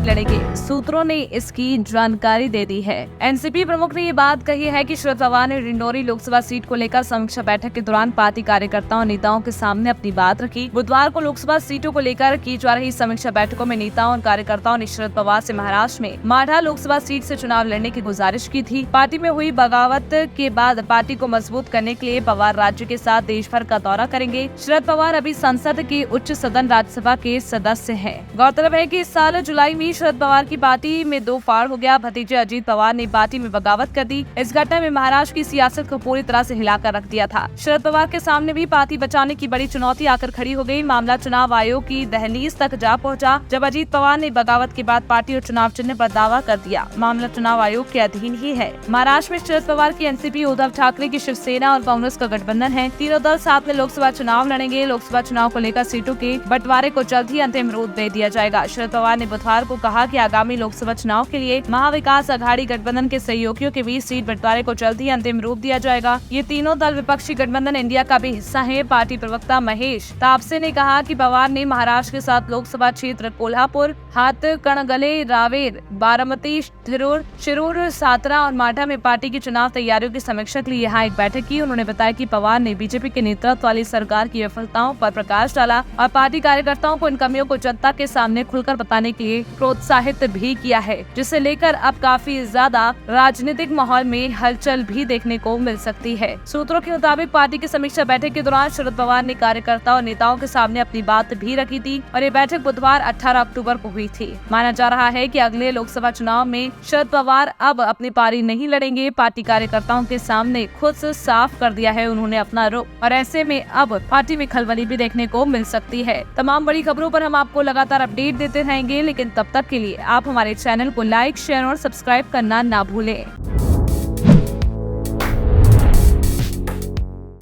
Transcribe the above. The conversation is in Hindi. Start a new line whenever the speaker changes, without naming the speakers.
सीट लड़ेंगे। सूत्रों ने इसकी जानकारी दे दी है। एनसीपी प्रमुख ने ये बात कही है कि शरद पवार ने डिंडोरी लोकसभा सीट को लेकर समीक्षा बैठक के दौरान पार्टी कार्यकर्ताओं और नेताओं के सामने अपनी बात रखी। बुधवार को लोकसभा सीटों को लेकर की जा रही समीक्षा बैठकों में नेताओं और कार्यकर्ताओं ने शरद पवार से महाराष्ट्र में माढ़ा लोकसभा सीट से चुनाव लड़ने की गुजारिश की थी। पार्टी में हुई बगावत के बाद पार्टी को मजबूत करने के लिए पवार राज्य के साथ देश भर का दौरा करेंगे। शरद पवार अभी संसद के उच्च सदन राज्यसभा के सदस्य हैं। गौरतलब है कि इस साल जुलाई में शरद पवार की पार्टी में दो फाड़ हो गया। भतीजे अजीत पवार ने पार्टी में बगावत कर दी। इस घटना में महाराष्ट्र की सियासत को पूरी तरह से हिलाकर रख दिया था। शरद पवार के सामने भी पार्टी बचाने की बड़ी चुनौती आकर खड़ी हो गई। मामला चुनाव आयोग की दहलीज तक जा पहुंचा, जब अजीत पवार ने बगावत के बाद पार्टी और चुनाव चिन्ह पर दावा कर दिया। मामला चुनाव आयोग के अधीन ही है। महाराष्ट्र में शरद पवार की एनसीपी, उद्धव ठाकरे की शिवसेना और कांग्रेस का गठबंधन है। तीनों दल साथ में लोकसभा चुनाव लड़ेंगे। लोकसभा चुनाव को लेकर सीटों के बंटवारे को जल्द ही अंतिम रूप दे दिया जाएगा। शरद पवार ने बुधवार को कहा कि आगामी लोकसभा चुनाव के लिए महाविकास अघाड़ी गठबंधन के सहयोगियों के बीच सीट बंटवारे को जल्द ही अंतिम रूप दिया जाएगा। ये तीनों दल विपक्षी गठबंधन इंडिया का भी हिस्सा है। पार्टी प्रवक्ता महेश तापसे ने कहा कि पवार ने महाराष्ट्र के साथ लोकसभा क्षेत्र कोल्हापुर, हातकणंगले, रावेर, बारामती, शिरूर, सातारा और माढ़ा में पार्टी की चुनाव तैयारियों की समीक्षा के लिए यहाँ एक बैठक की। उन्होंने बताया कि पवार ने बीजेपी के नेतृत्व वाली सरकार की विफलताओं पर प्रकाश डाला और पार्टी कार्यकर्ताओं को इन कमियों को जनता के सामने खुलकर बताने के लिए प्रोत्साहित भी किया है, जिसे लेकर अब काफी ज्यादा राजनीतिक माहौल में हलचल भी देखने को मिल सकती है। सूत्रों के मुताबिक पार्टी की समीक्षा बैठक के दौरान शरद पवार ने कार्यकर्ताओं और नेताओं के सामने अपनी बात भी रखी थी और ये बैठक बुधवार 18 अक्टूबर को हुई थी। माना जा रहा है कि अगले लोकसभा चुनाव में शरद पवार अब अपनी पारी नहीं लड़ेंगे। पार्टी कार्यकर्ताओं के सामने खुद से साफ कर दिया है उन्होंने अपना रुख, और ऐसे में अब पार्टी में खलबली भी देखने को मिल सकती है। तमाम बड़ी खबरों पर हम आपको लगातार अपडेट देते रहेंगे, लेकिन तब तक के लिए आप हमारे चैनल को लाइक, शेयर और सब्सक्राइब करना ना भूलें।